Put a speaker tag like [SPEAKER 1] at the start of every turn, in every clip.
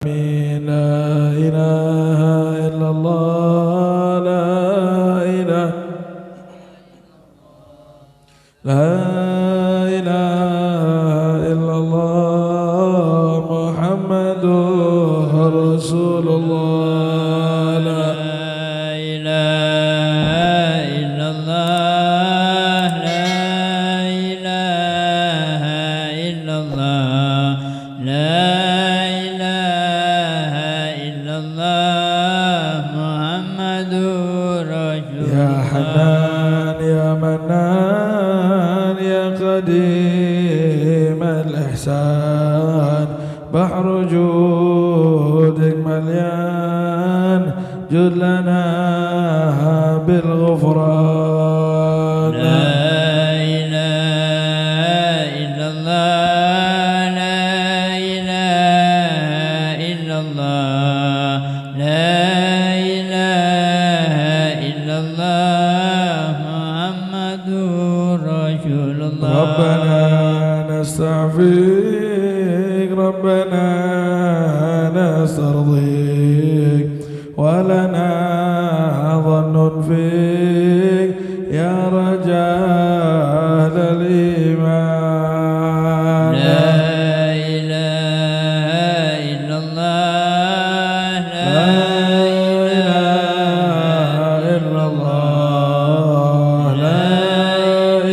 [SPEAKER 1] لا إله إلا الله لا إله إلا الله محمد رسول الله لا
[SPEAKER 2] إله إلا الله لا إله إلا الله لا
[SPEAKER 1] حنان يا منان يا قديم الإحسان بحر جودك مليان جد لنا بالغفران
[SPEAKER 2] لا إله إلا الله لا إله إلا الله لا
[SPEAKER 1] ربنا نستعفيك ربنا نسترضيك ولنا ظن فيك يا رجال الإيمان
[SPEAKER 2] لا إله إلا الله لا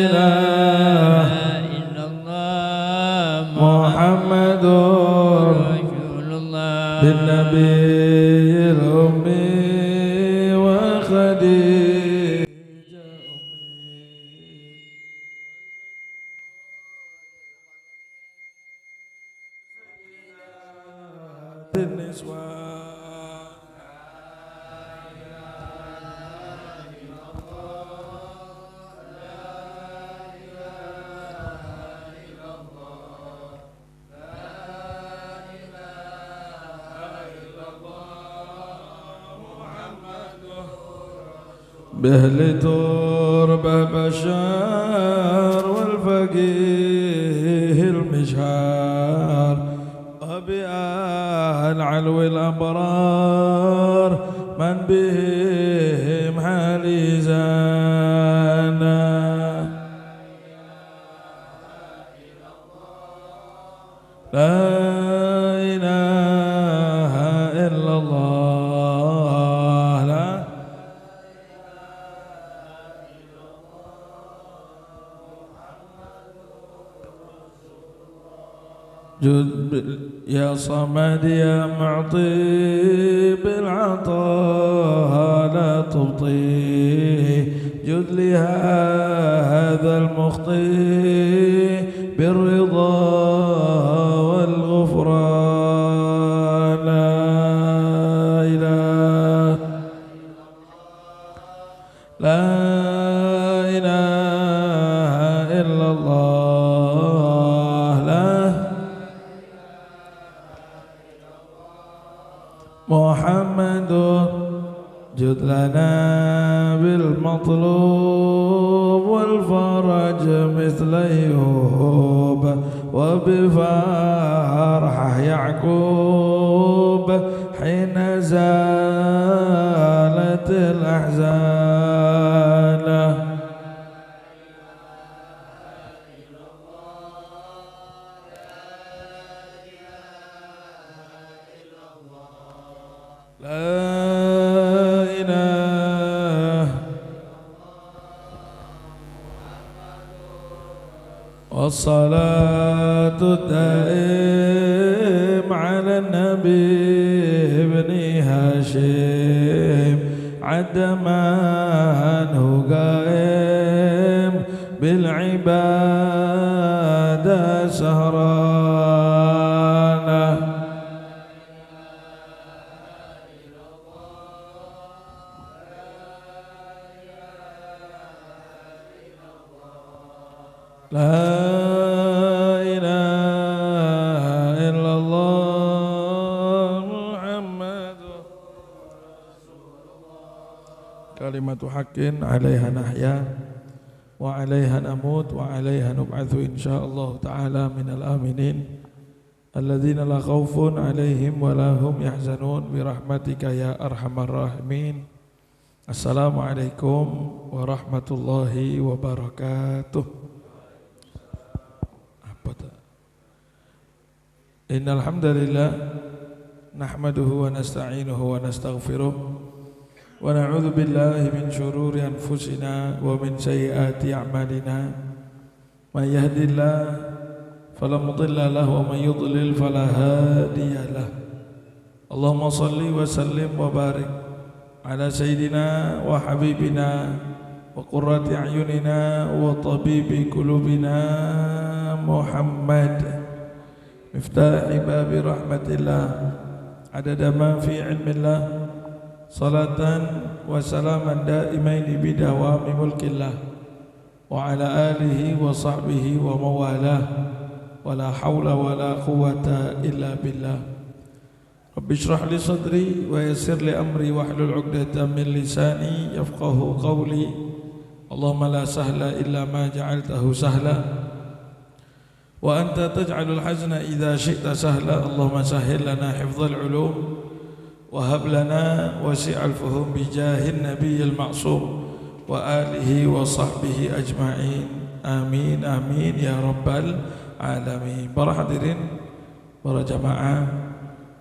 [SPEAKER 2] إله إلا الله لا
[SPEAKER 1] محمد رسول الله بالنبي الأمي وخديجة أمي النسوان بأهل تربة بشار والفقيه المشهار وبآل علو الأبرار من بهم حالي زانا لا إله إلا الله لا جد يا صمد يا معطي بالعطاء لا تبطي جد لهذا المخطي بالرضا والغفران لا إله لا إله إلا الله لا محمد جد لنا بالمطلوب والفرج مثل أيوب وبفرحه يعقوب حين زالت الأحزان لا إله والصلاة الدائم على النبي ابن هاشم عد من هو قائم بالعبادة سهرانة لا إله إلا الله محمد كلمة حق عليها نحيا وعليها نموت وعليها نبعث إن شاء الله تعالى من الآمنين alladzina la khaufun 'alaihim wa la hum yahzanun bi rahmatika ya arhamar rahimin. Assalamualaikum warahmatullahi wabarakatuh. Apa tuh? Innal hamdalillah nahmaduhu wa nasta'inuhu wa nastaghfiruh wa na'udzu billahi min shururi anfusina wa min sayyiati a'malina. May yahdihillahu fala mudilla lahu wa man yudlil fala hadiya lahu. Allahumma shalli wa sallim wa barik ala sayyidina wa habibina wa qurrati a'yunina wa tabibi qulubina Muhammad miftahi babi rahmatillah adada ma fi ilmillah salatan wa salaman daimaini bidawami mulkillah wa ala alihi wa sahbihi wa mawalah wala hawla wala quwwata illa billah. Rabbi shrah li sadri wa yassir li amri wahlul 'uqdatam min lisani yafqahu qawli. Allahumma la sahla illa ma ja'altahu sahla wa anta taj'alul hazna idza syi'ta sahla. Allahumma sahhil lana hifdzal 'ulum wa hab lana wasi'al fuhum bi jahin nabiyil ma'sum wa alihi wa sahbihi ajma'in. Amin amin ya rabbal alamin. Para hadirin, para jamaah,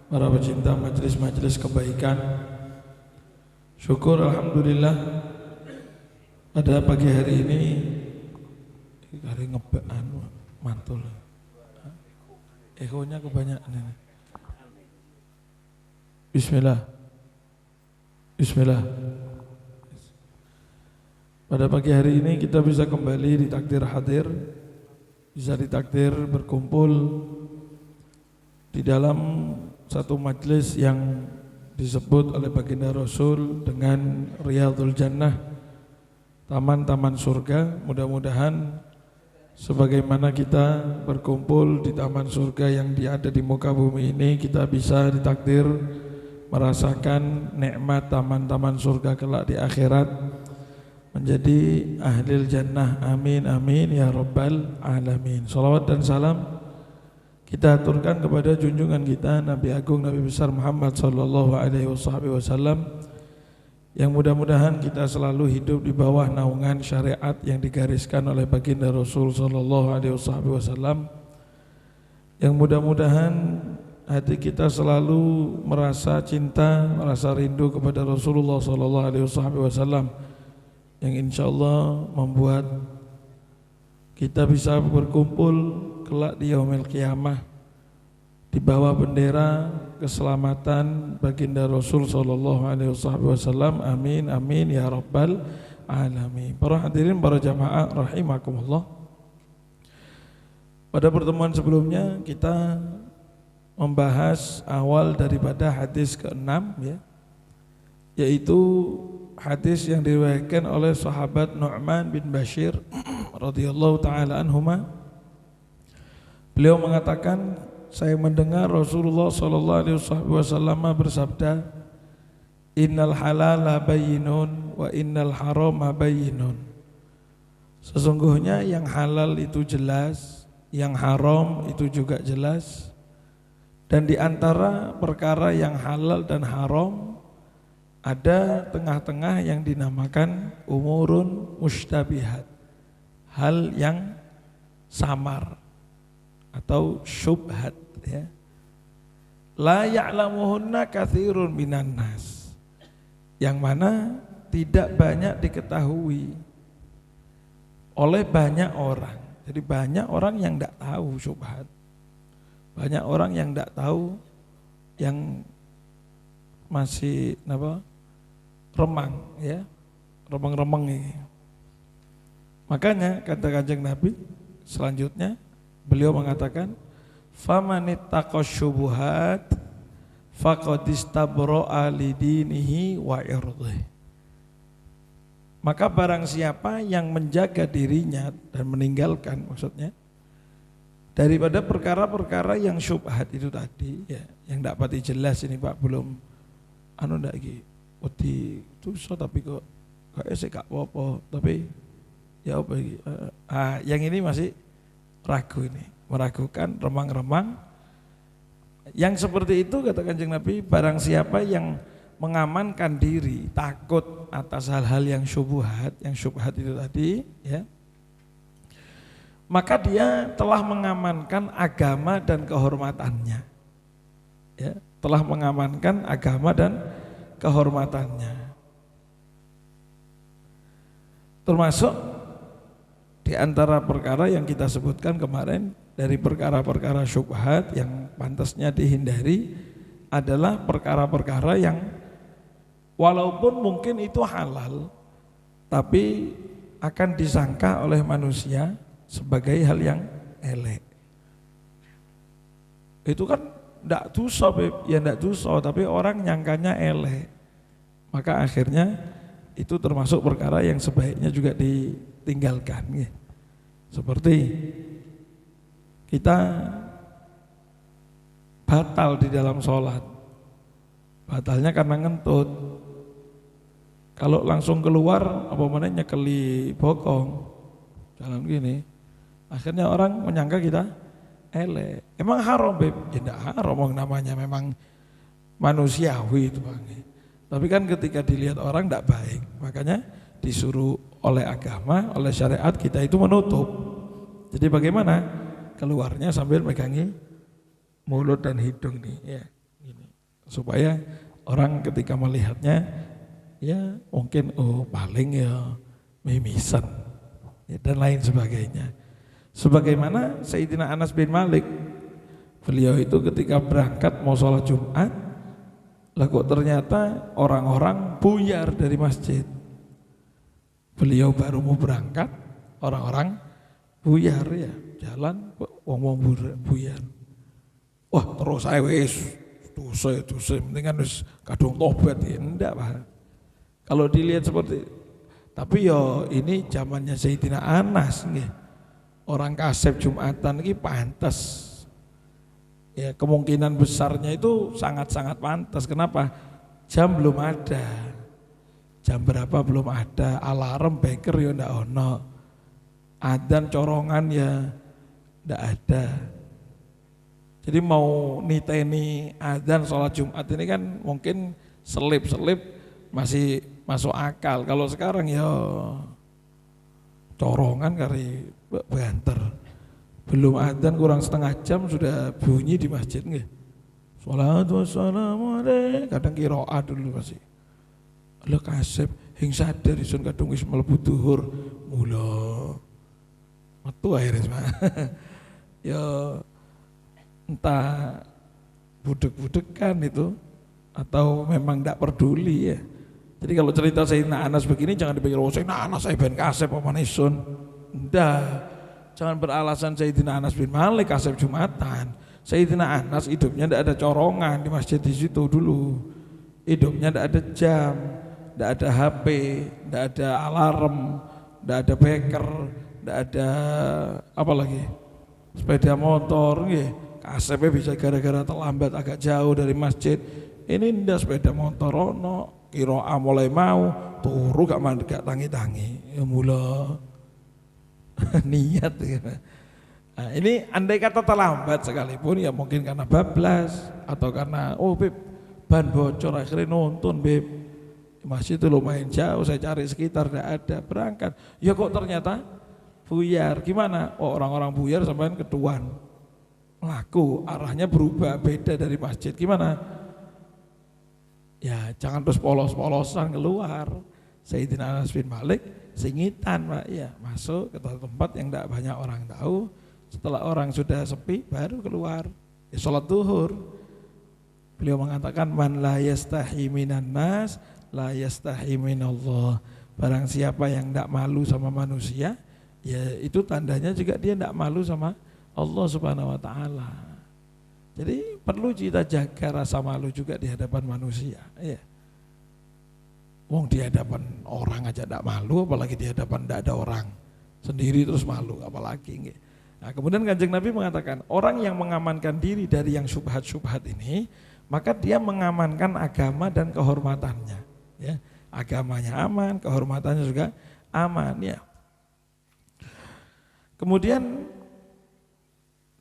[SPEAKER 1] para pecinta majelis-majelis kebaikan, syukur alhamdulillah pada pagi hari ini hari ngebaan mantul. Ekonya kebanyakan ini. Bismillah. Bismillah. Pada pagi hari ini kita bisa kembali ditakdir hadir, bisa ditakdir berkumpul di dalam satu majelis yang disebut oleh baginda Rasul dengan Riyadhul Jannah, taman-taman surga. Mudah-mudahan sebagaimana kita berkumpul di taman surga yang ada di muka bumi ini, kita bisa ditakdir merasakan nikmat taman-taman surga kelak di akhirat, menjadi ahlil jannah. Amin amin ya rabbal alamin. Salawat dan salam kita aturkan kepada junjungan kita Nabi Agung Nabi besar Muhammad sallallahu alaihi wasallam, yang mudah-mudahan kita selalu hidup di bawah naungan syariat yang digariskan oleh baginda Rasul sallallahu alaihi wasallam, yang mudah-mudahan hati kita selalu merasa cinta, merasa rindu kepada Rasulullah sallallahu alaihi wasallam, yang insya Allah membuat kita bisa berkumpul kelak di yaumil qiyamah di bawah bendera keselamatan baginda Rasul sallallahu alaihi wasallam. Amin amin ya rabbal alamin. Para hadirin, para jamaah rahimakumullah. Pada pertemuan sebelumnya kita membahas awal daripada hadis ke-6 ya, yaitu hadis yang diriwayatkan oleh sahabat Nu'man bin Bashir radhiyallahu taala anhuma. Beliau mengatakan, saya mendengar Rasulullah sallallahu alaihi wasallam bersabda, innal halala bayyinun wa innal harama bayyinun. Sesungguhnya yang halal itu jelas, yang haram itu juga jelas, dan di antara perkara yang halal dan haram ada tengah-tengah yang dinamakan umurun mustabihat, hal yang samar atau syubhat ya. La ya'lamuhunna katsirun minan nas, yang mana tidak banyak diketahui oleh banyak orang. Jadi banyak orang yang tidak tahu syubhat, banyak orang yang tidak tahu, yang masih remang ya, remeng-remeng ini. Makanya kata Kanjeng Nabi selanjutnya, beliau mengatakan, famanittaqash syubuhat faqad istabra'a lidinihi wa irdhihi. Maka barang siapa yang menjaga dirinya dan meninggalkan, maksudnya daripada perkara-perkara yang syubhat itu tadi ya, yang tidak pati jelas ini Pak, belum ndak iki wedi tuso tapi kok kayak sih gak apa-apa, tapi ya apa iki yang ini masih ragu, ini meragukan, remang-remang, Yang seperti itu kata Kanjeng Nabi, barang siapa yang mengamankan diri takut atas hal-hal yang syubhat itu tadi, ya, maka dia telah mengamankan agama dan kehormatannya. Ya, telah mengamankan agama dan kehormatannya. Termasuk di antara perkara yang kita sebutkan kemarin, dari perkara-perkara syubhat yang pantasnya dihindari adalah perkara-perkara yang walaupun mungkin itu halal, tapi akan disangka oleh manusia sebagai hal yang elek. Itu kan ndak dosa, ya ndak dosa, tapi orang nyangkanya elek. Maka akhirnya itu termasuk perkara yang sebaiknya juga ditinggalkan. Ya. Seperti kita batal di dalam sholat, batalnya karena ngentut. Kalau langsung keluar, apa namanya, nyekeli bokong, jalan gini, akhirnya orang menyangka kita elek. Emang haram, Beb? Ya enggak haram, namanya memang manusiawi itu, Bang. Tapi kan ketika dilihat orang enggak baik, makanya disuruh oleh agama, oleh syariat kita itu menutup. Jadi bagaimana? Keluarnya sambil megangi mulut dan hidung nih, ya, gini. Supaya orang ketika melihatnya, ya mungkin paling ya mimisan, ya, dan lain sebagainya. Sebagaimana Sayyidina Anas bin Malik, beliau itu ketika berangkat mau sholat Jumat, lah kok ternyata orang-orang buyar dari masjid. Beliau baru mau berangkat, orang-orang buyar, ya, jalan ngomong buyar. Wah, terus saya wis dosa, mendingan wis kadung tobat, ya enggak, Pak. Kalau dilihat seperti, tapi yo ini zamannya Sayyidina Anas nggih. Orang kasep Jumatan ini pantas. Ya, kemungkinan besarnya itu sangat-sangat pantas. Kenapa? Jam belum ada. Jam berapa belum ada, alarm beker ya ndak ono. Adzan corongan ya ndak ada. Jadi mau niteni adzan sholat Jumat ini kan mungkin selip-selip masih masuk akal. Kalau sekarang ya corongan kali banter. Belum adzan kurang setengah jam sudah bunyi di masjid nggih. Sholatu wassalamu alaihi, kadang qiraat dulu masih. Lha kasep hing sadar isun kadung wis mlebu zuhur. Mula metu akhirnya. Ya entah budek-budekan itu atau memang tidak peduli, ya. Jadi kalau cerita Sayyidina Anas begini jangan dipikir Sayyidina Anas saya ben kasep apa isun. Enggak. Jangan beralasan Sayyidina Anas bin Malik kasep Jumatan. Sayyidina Anas hidupnya tidak ada corongan di masjid di situ dulu. Hidupnya tidak ada jam, tidak ada HP, tidak ada alarm, tidak ada beker, tidak ada apa lagi, sepeda motor, nggih. Kasepnya bisa gara-gara terlambat agak jauh dari masjid. Ini ndak sepeda motor ono, qiraah mulai mau turu gak tangi-tangi. Ya mula niat ya. Nah, ini andai kata terlambat sekalipun ya mungkin karena bablas atau karena Beb ban bocor akhirnya nonton, Beb. Masih itu lumayan jauh, saya cari sekitar tidak ada, berangkat. Ya kok ternyata buyar. Gimana? Orang-orang buyar sampai ketuan. Laku arahnya berubah beda dari masjid. Gimana? Ya jangan terus polos-polosan keluar. Sayyidina Anas bin Malik singitan, Pak, ya, masuk ke tempat yang tidak banyak orang tahu. Setelah orang sudah sepi baru keluar. Ya, sholat zuhur. Beliau mengatakan man la yastahi minan nas la yastahi minallah. Barang siapa yang tidak malu sama manusia, ya itu tandanya juga dia tidak malu sama Allah Subhanahu wa taala. Jadi perlu kita jaga rasa malu juga di hadapan manusia, ya. Wong di hadapan orang aja tidak malu, apalagi di hadapan tidak ada orang sendiri terus malu, apalagi. Nah, kemudian Kanjeng Nabi mengatakan orang yang mengamankan diri dari yang syubhat-syubhat ini, maka dia mengamankan agama dan kehormatannya. Ya, agamanya aman, kehormatannya juga aman. Ya. Kemudian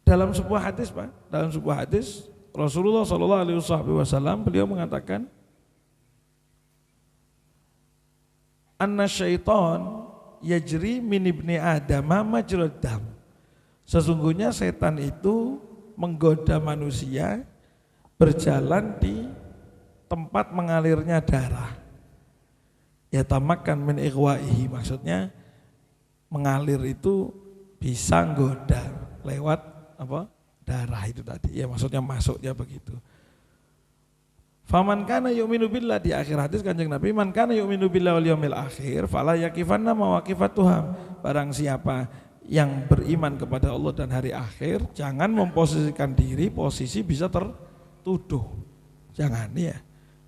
[SPEAKER 1] dalam sebuah hadis, Pak, dalam sebuah hadis Rasulullah sallallahu alaihi wasallam beliau mengatakan anna syaitan yajri min ibni adama majrad dam. Sesungguhnya setan itu menggoda manusia berjalan di tempat mengalirnya darah. Ya tamakan min ighwaihi, maksudnya mengalir itu bisa nggoda lewat apa? Darah itu tadi. Ya maksudnya masuknya begitu. Faman kana yu'minu billah, di akhir hadis Kanjeng Nabi, man kana yu'minu billah wal yaumil akhir fala yaqifanna mawaqifatuham. Barang siapa yang beriman kepada Allah dan hari akhir, jangan memposisikan diri posisi bisa tertuduh. Jangan ya.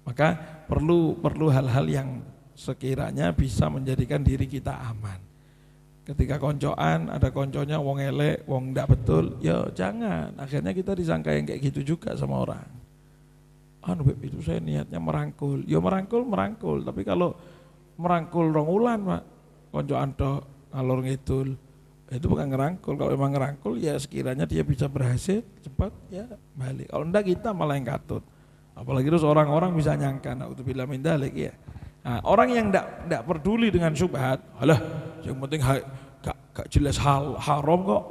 [SPEAKER 1] Maka perlu hal-hal yang sekiranya bisa menjadikan diri kita aman. Ketika koncoan, ada konconya wong elek, wong ndak betul, ya jangan. Akhirnya kita disangka yang kayak gitu juga sama orang. Itu saya niatnya merangkul. Ya merangkul, tapi kalau merangkul rong ulan, Pak, koncoan tok ngalor ngidul, itu bukan ngerangkul. Kalau memang ngerangkul ya sekiranya dia bisa berhasil cepat ya balik. Kalau enggak kita malah yang katut. Apalagi terus orang-orang bisa nyangka, naudzubillah min dzalik ya. Nah, orang yang enggak peduli dengan syubhat, alah yang penting gak jelas haram kok.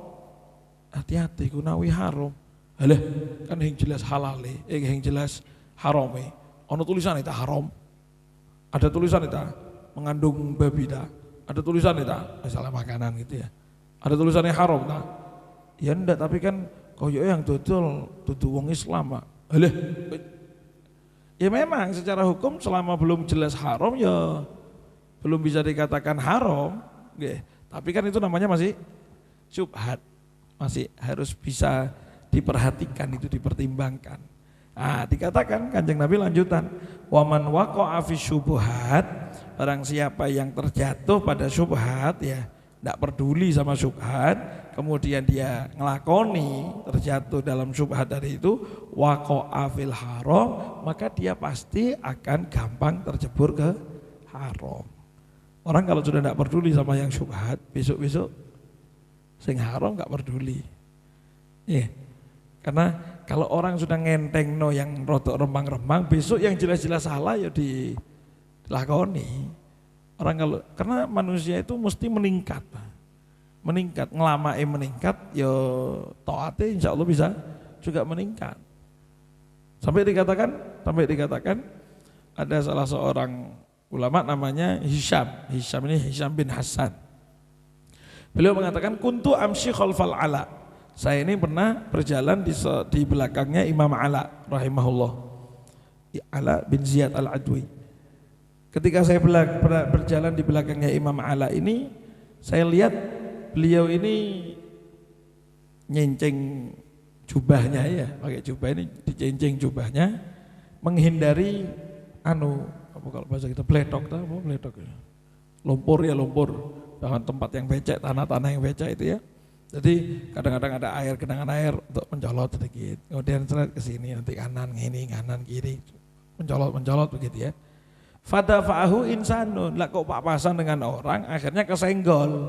[SPEAKER 1] Hati-hati kunawi haram. Alah kan yang jelas halal yang jelas haram. Ono tulisan itu haram. Ada tulisan itu mengandung babi dah. Ada tulisan itu masalah makanan gitu ya. Ada tulisannya haram dah. Ya enggak, tapi kan koyo yang dodol dudu wong Islam, Pak. Alah ya memang secara hukum selama belum jelas haram ya belum bisa dikatakan haram, tapi kan itu namanya masih syubhat, masih harus bisa diperhatikan, itu dipertimbangkan. Nah, dikatakan Kanjeng Nabi lanjutan, waman waqa'a fi syubhat, barang siapa yang terjatuh pada syubhat ya, tidak peduli sama syubhat, kemudian dia ngelakoni terjatuh dalam syubhat dari itu, waqa'a fil haram, maka dia pasti akan gampang terjebur ke haram. Orang kalau sudah tidak peduli sama yang syubhat, besok-besok sing haram nggak peduli. Iya. Karena kalau orang sudah ngenteng no yang rotok remang-remang, besok yang jelas-jelas salah ya dilakoni. Orang kalau karena manusia itu mesti meningkat, ngelamai meningkat, ya taatnya insya Allah bisa juga meningkat. Sampai dikatakan ada salah seorang ulama namanya Hisham ini Hisham bin Hasan. Beliau mengatakan kuntu amshi khalfal Ala. Saya ini pernah berjalan di belakangnya Imam Ala rahimahullah. Ala bin Ziyad al-Adwi. Ketika saya berjalan di belakangnya Imam Ala ini, saya lihat beliau ini nyenceng jubahnya ya, pakai jubah ini dicenceng jubahnya, menghindari apa kalau bahasa kita bledok, lumpur, bahkan tempat yang becek, tanah-tanah yang becek itu ya. Jadi kadang-kadang ada air, genangan air untuk mencolot sedikit, kemudian seret ke sini, nanti kanan kiri, mencolot begitu ya. Fadafa'ahu insanun, lah kok papasan dengan orang, akhirnya kesenggol.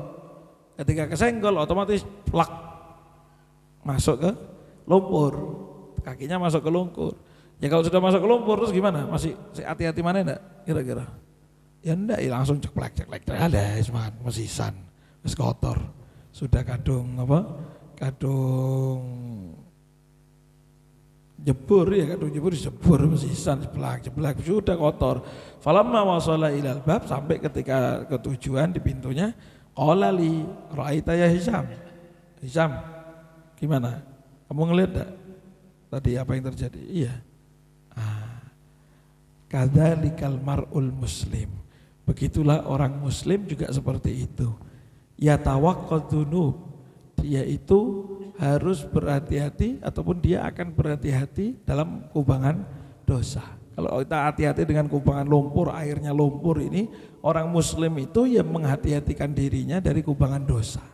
[SPEAKER 1] Ketika kesenggol otomatis plak masuk ke lumpur, kakinya masuk ke lumpur. Ya kalau sudah masuk ke lumpur terus gimana? Masih hati-hati mana enggak kira-kira? Ya enggak, ya langsung ceklek ada semangat mesisan, wis kotor. Sudah kadung jebur mesisan jeblak sudah kotor. Falamma wasala ilal bab, sampai ketika ke tujuan di pintunya, qala li ra'aita ya Hisham, gimana? Kamu ngelihat enggak tadi apa yang terjadi? Iya. Kadzalikal mar'ul muslim. Begitulah orang muslim juga seperti itu. Yatawaqqadunub, dia itu harus berhati-hati ataupun dia akan berhati-hati dalam kubangan dosa. Kalau kita hati-hati dengan kubangan lumpur, airnya lumpur ini, orang muslim itu yang menghati-hatikan dirinya dari kubangan dosa.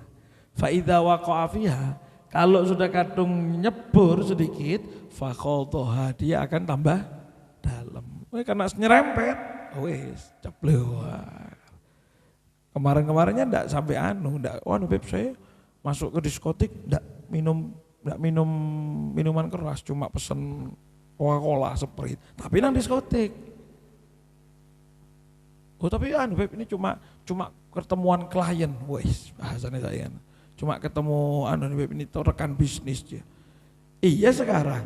[SPEAKER 1] Fa idza waqa'a fiha, kalau sudah kadung nyebur sedikit, faqadhaha, dia akan tambah dalam. Karena nyerempet, wis ceblok. Kemarin-kemarinnya enggak sampai enggak, Beb, saya masuk ke diskotik enggak minum nggak minum minuman keras, cuma pesen Coca-Cola, Sprite, tapi nang diskotik. Oh tapi Beb, ini cuma ketemuan klien, wes bahasanya saya. Cuma ketemu Beb, ini tuh rekan bisnis dia. Iya sekarang,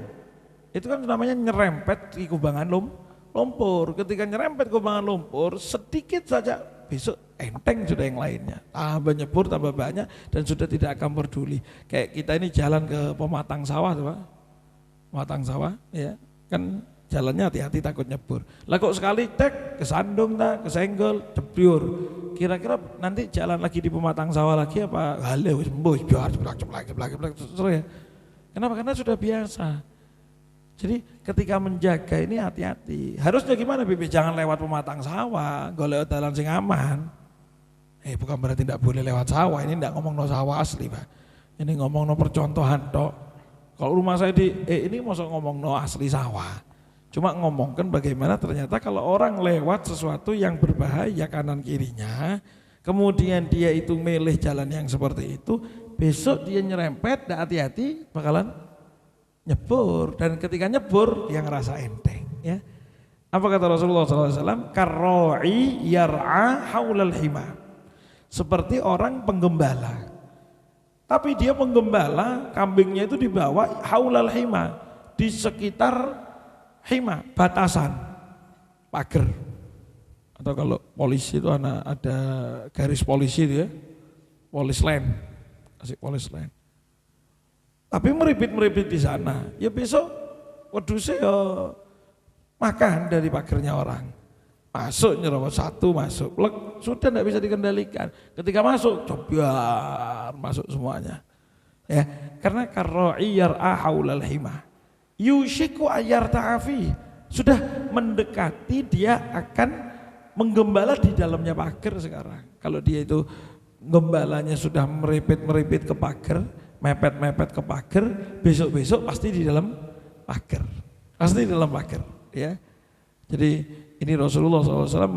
[SPEAKER 1] itu kan namanya nyerempet di kubangan lumpur. Ketika nyerempet kubangan lumpur, sedikit saja besok enteng sudah yang lainnya. Tambah nyebur, tambah banyak dan sudah tidak akan peduli. Kayak kita ini jalan ke pematang sawah, Pak. Pematang sawah, ya kan jalannya hati-hati takut nyebur. Lah kok sekali kesandung kesenggol, jeblur. Kira-kira nanti jalan lagi di pematang sawah lagi apa? Halo, sembuh, biar jeblak terus ya. Kenapa? Karena sudah biasa. Jadi ketika menjaga ini hati-hati. Harusnya gimana Bibi? Jangan lewat pematang sawah, golek dalan sing aman. Bukan berarti tidak boleh lewat sawah. Ini tidak ngomong no sawah asli, Pak. Ini ngomong no percontohan tok. Kalau rumah saya ini mau ngomong no asli sawah. Cuma ngomongkan bagaimana ternyata kalau orang lewat sesuatu yang berbahaya kanan kirinya, kemudian dia itu milih jalan yang seperti itu, besok dia nyerempet, tidak hati-hati bakalan nyebur, dan ketika nyebur dia ngerasa enteng, ya. Apa kata Rasulullah SAW? Karro'i yar'a haulal hima, seperti orang penggembala, tapi dia penggembala kambingnya itu dibawa haulal hima, di sekitar hima, batasan pagar, atau kalau polisi itu ada garis polisi itu ya, polis line, kasih polis line. Tapi meripit di sana, ya besok wedusnya ya makan dari pagernya orang. Masuk nyerobot satu, masuk, sudah tidak bisa dikendalikan. Ketika masuk, coba masuk semuanya. Ya, karena karro'i yar'a haulal hima, yushiku ayar ta'afi, sudah mendekati dia akan menggembala di dalamnya pagar sekarang. Kalau dia itu gembalanya sudah meripit ke pagar, mepet ke pagar, besok-besok pasti di dalam pagar, ya. Jadi ini Rasulullah SAW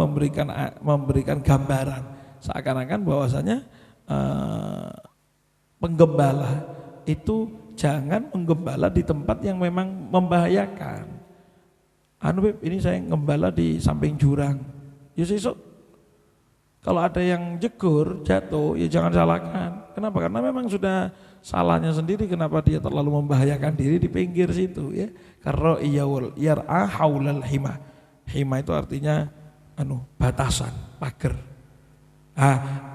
[SPEAKER 1] memberikan gambaran seakan-akan bahwasanya penggembala itu jangan menggembala di tempat yang memang membahayakan. Beb, ini saya gembala di samping jurang, ya besok kalau ada yang jegur jatuh, ya jangan salahkan. Kenapa? Karena memang sudah salahnya sendiri, kenapa dia terlalu membahayakan diri di pinggir situ, ya. Karena yar'a haulal hima. Hima itu artinya batasan, pagar.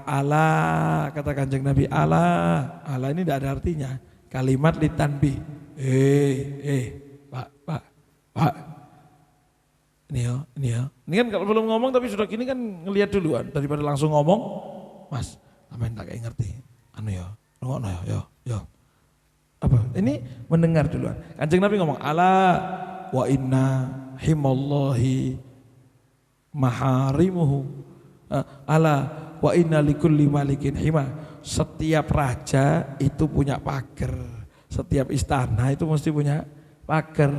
[SPEAKER 1] Allah kata Kanjeng Nabi, Allah ini tidak ada artinya. Kalimat litanbi. Pak. Ini ya. Ini kan kalau belum ngomong tapi sudah gini kan ngelihat duluan daripada langsung ngomong. Mas, amin tak kayak ngerti. Ngono ya. Apa? Ini mendengar duluan. Kanjeng Nabi ngomong, ala wa inna himallahi maharimuhu. Ala wa inna likulli malikin hima. Setiap raja itu punya pagar. Setiap istana itu mesti punya pagar.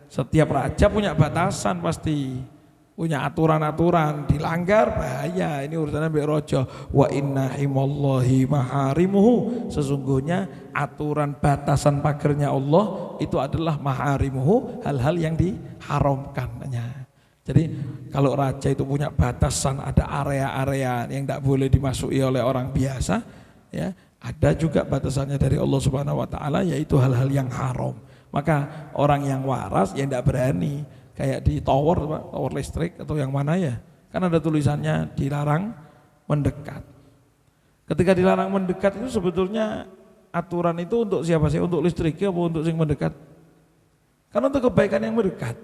[SPEAKER 1] Setiap raja punya batasan pasti. Punya aturan-aturan, dilanggar bahaya. Ini urusannya mbek raja. Wa inna himallahi maharimuhu, sesungguhnya aturan batasan pagernya Allah itu adalah maharimuhu, hal-hal yang diharamkannya. Jadi kalau raja itu punya batasan, ada area-area yang tidak boleh dimasuki oleh orang biasa, ya, ada juga batasannya dari Allah Subhanahu wa taala, yaitu hal-hal yang haram. Maka orang yang waras yang tidak berani, kayak di tower listrik atau yang mana ya, kan ada tulisannya dilarang mendekat. Ketika dilarang mendekat itu sebetulnya aturan itu untuk siapa sih? Untuk listriknya apa untuk yang mendekat? Karena untuk kebaikan yang mendekat.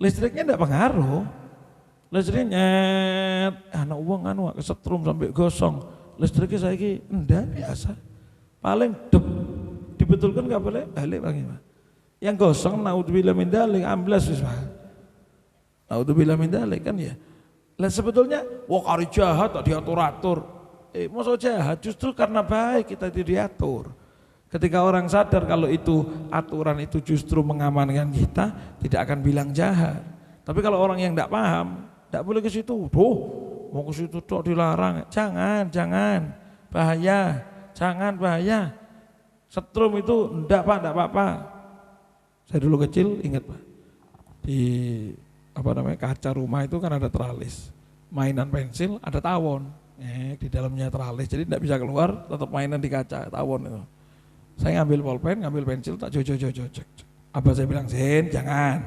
[SPEAKER 1] Listriknya tidak pengaruh. Listriknya nyet, anak uang kesetrum sampai gosong. Listriknya saya ini enggak biasa. Paling dibetulkan nggak boleh balik bagaimana? Yang gosong naudzubillah min dzalik amblas wis. Naudzubillah min dzalik kan ya. Lah sebetulnya kari jahat tak diatur-atur. Masa jahat justru karena baik kita itu diatur. Ketika orang sadar kalau itu aturan itu justru mengamankan kita, tidak akan bilang jahat. Tapi kalau orang yang tidak paham, tidak boleh ke situ. Mau ke situ tok dilarang. Jangan, bahaya. Jangan bahaya. Setrum itu enggak Pak, enggak apa-apa. Saya dulu kecil ingat Pak, di kaca rumah itu kan ada teralis, mainan pensil ada tawon, di dalamnya teralis, jadi enggak bisa keluar, tetap mainan di kaca tawon itu. Saya ngambil pulpen, ngambil pensil, tak cek. Abah saya bilang, Sen, jangan,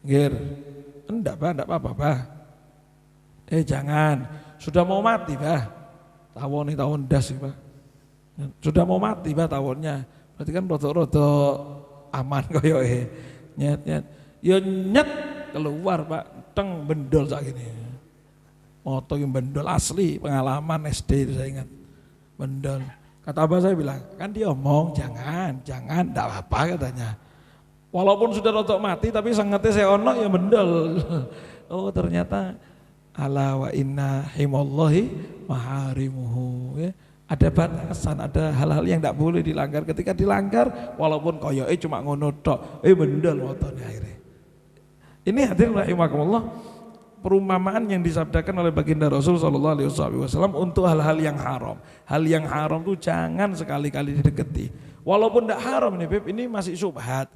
[SPEAKER 1] Gir, enggak Pak, enggak apa-apa Pak. Jangan, sudah mau mati Pak, tawon ini tawon das Pak. Sudah mau mati Pak tawonnya, berarti kan rodok-rodok aman koyoke. Nyet. Ya nyet keluar Pak, teng bendol sak gini. Moto yang bendol asli, pengalaman SD itu saya ingat. Bendol. Kata abah saya bilang, kan dia omong jangan, enggak apa-apa katanya. Walaupun sudah rodok mati tapi sangatnya saya ono ya bendol. Oh ternyata ala wa inna himallahi maharimuhu ya. Ada batasan, ada hal-hal yang tidak boleh dilanggar. Ketika dilanggar, walaupun koyoke cuma ngono tok, bendel motone akhirnya. Ini hadirin rahimakumullah, perumpamaan yang disabdakan oleh baginda Rasul sallallahu alaihi wasallam untuk hal-hal yang haram. Hal yang haram itu jangan sekali-kali didekati. Walaupun tidak haram nih Beb, ini masih syubhat.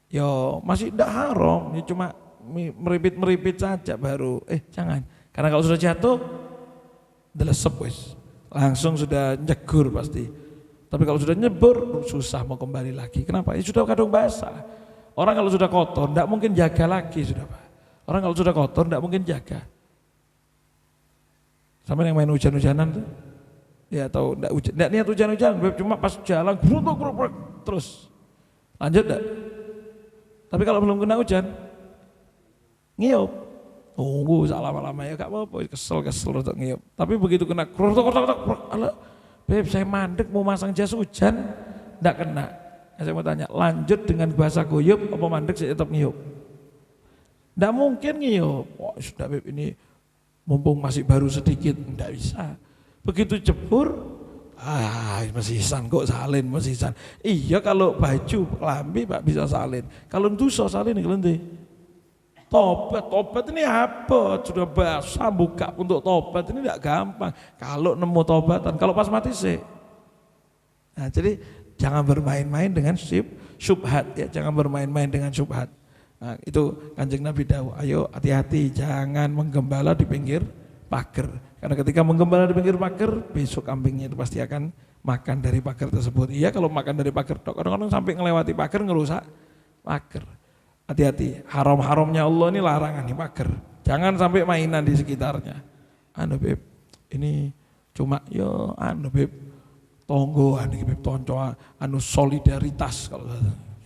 [SPEAKER 1] Yo, masih tidak haram, ini cuma meripit-meripit saja baru. Jangan. Karena kalau sudah jatuh, delesep wis. Langsung sudah nyegur pasti. Tapi kalau sudah nyebur susah mau kembali lagi. Kenapa? Ini sudah kadung basah. Orang kalau sudah kotor tidak mungkin jaga lagi sudah Pak. Orang kalau sudah kotor tidak mungkin jaga. Sampai yang main hujan-hujanan tuh, ya tahu tidak niat hujan-hujan, cuma pas jalan grup terus lanjut enggak. Tapi kalau belum kena hujan ngiyup. Tunggu lama-lama ya gak apa-apa, kesel untuk ngiyup. Tapi begitu kena krotok, ala Beb saya mandek mau masang jas hujan, enggak kena. Saya mau tanya, lanjut dengan bahasa guyup apa mandek saya tetap ngiyup? Enggak mungkin ngiyup. Wah sudah Beb ini mumpung masih baru sedikit, enggak bisa. Begitu jebur, mesisan kok salin, mesisan. Iya kalau baju, lambi Pak bisa salin. Kalau dosa salin nih kelenti. Tobat ini apa? Sudah basah buka untuk tobat ini tidak gampang. Kalau nemu tobatan, kalau pas mati sih. Nah, jadi jangan bermain-main dengan syubhat ya, jangan bermain-main dengan syubhat. Nah, itu Kanjeng Nabi dawuh, ayo hati-hati jangan menggembala di pinggir pagar. Karena ketika menggembala di pinggir pagar, besok kambingnya itu pasti akan makan dari pagar tersebut. Iya kalau makan dari pagar, kadang-kadang sampai ngelewati pagar ngerusak pagar. Hati-hati, haram-haramnya Allah ini larangan di pagar. Jangan sampai mainan di sekitarnya. Beb, ini cuma Beb, tonggoan iki Beb, tonco solidaritas kalau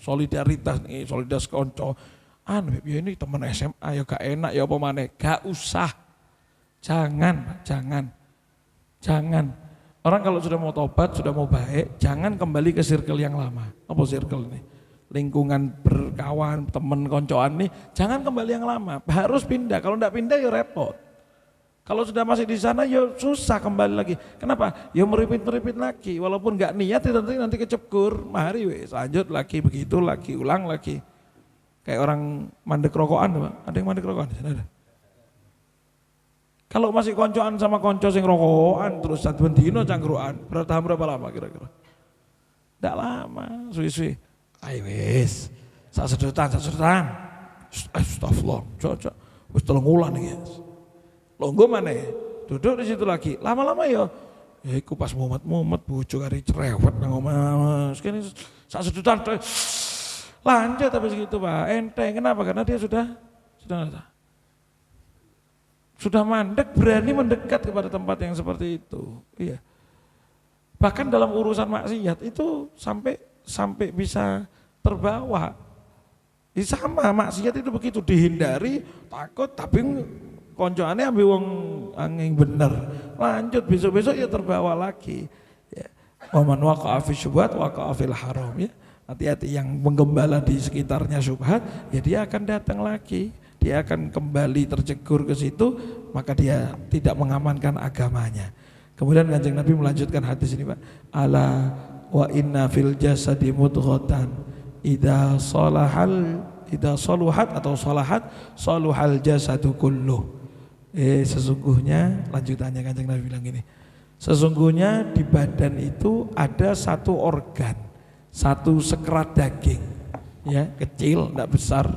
[SPEAKER 1] solidaritas nih, solidaritas konco. Beb, ini teman SMA gak enak ya apa maneh, gak usah. Jangan. Orang kalau sudah mau tobat, sudah mau baik, jangan kembali ke circle yang lama. Apa circle ini? Lingkungan berkawan, teman koncoan nih, jangan kembali yang lama, harus pindah. Kalau enggak pindah ya repot. Kalau sudah masih di sana ya susah kembali lagi. Kenapa? Ya meripit lagi, walaupun enggak niat nanti kecekur, mari wes lanjut lagi begitu lagi, ulang lagi. Kayak orang mandek rokokan, Pak. Ada yang mandek rokokan di sana ada. Kalau masih koncoan sama konco sing rokokan terus satu dino cangkruan, bertahan berapa lama kira-kira? Enggak lama, suwi-suwi. Ayo wis, sak sedotan. Astagfirullah, cocok. Wis 3 wulan iki. Longgo maneh. Duduk di situ lagi. Lama-lama ya iku pas mumet bojo kari cerewet nang omah. Sekene sak sedotan. Lanjut habis gitu, Pak. Enteng. Kenapa? Karena dia sudah mandek, berani mendekat kepada tempat yang seperti itu. Iya. Bahkan dalam urusan maksiat itu sampai bisa terbawa. Sama maksiat itu begitu, dihindari, takut, tapi koncoane ambil wong angin bener. Lanjut besok-besok ya terbawa lagi. Ya. Wa man waqa'a fi syubhat waqa'a fil haram ya. Hati-hati yang menggembala di sekitarnya syubhat, ya dia akan datang lagi. Dia akan kembali terjegur ke situ, maka dia tidak mengamankan agamanya. Kemudian Kanjeng Nabi melanjutkan hadis ini, Pak. Ala wa inna fil jasadi mudghatan idza salahat atau saluhal jasadu kulluh. Sesungguhnya lanjutannya Kanjeng Nabi bilang gini. Sesungguhnya di badan itu ada satu organ. satu sekerat daging, ya kecil, tidak besar.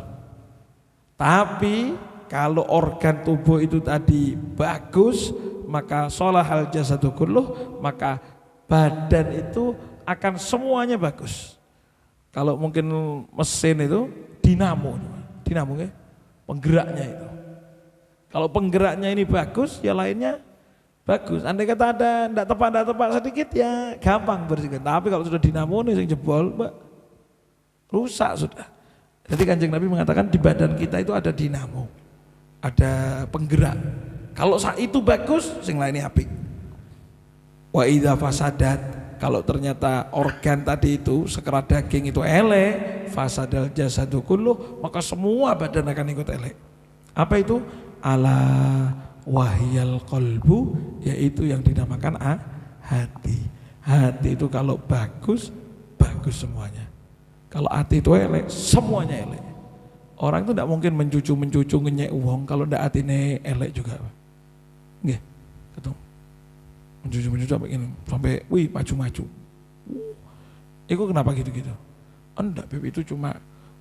[SPEAKER 1] Tapi kalau organ tubuh itu tadi bagus, maka sholahal jasadu kulluh, maka badan itu akan semuanya bagus. Kalau mungkin mesin itu dinamo ya, penggeraknya itu. Kalau penggeraknya ini bagus, ya lainnya bagus. Andai kata ada tidak tepat sedikit ya gampang bersihkan. Tapi kalau sudah dinamo nih yang jebol, rusak sudah. Jadi Kanjeng Nabi mengatakan di badan kita itu ada dinamo, ada penggerak. Kalau saat itu bagus, sing lainnya apik. Wa idza fasadat, kalau ternyata organ tadi itu sekerat daging itu elek, fasadal jasadu kulluh, maka semua badan akan ikut elek. Apa itu? Ala wahyal qalbu, yaitu yang dinamakan hati. Hati itu kalau bagus, bagus semuanya. Kalau hati itu elek, semuanya elek. Orang itu tidak mungkin mencucu ngenyek uang kalau tidak hatine elek juga. Nggih, ketemu. Mencucu sampai ini, sampai wih maju-maju. Itu kenapa gitu-gitu? Enggak, Beb, itu cuma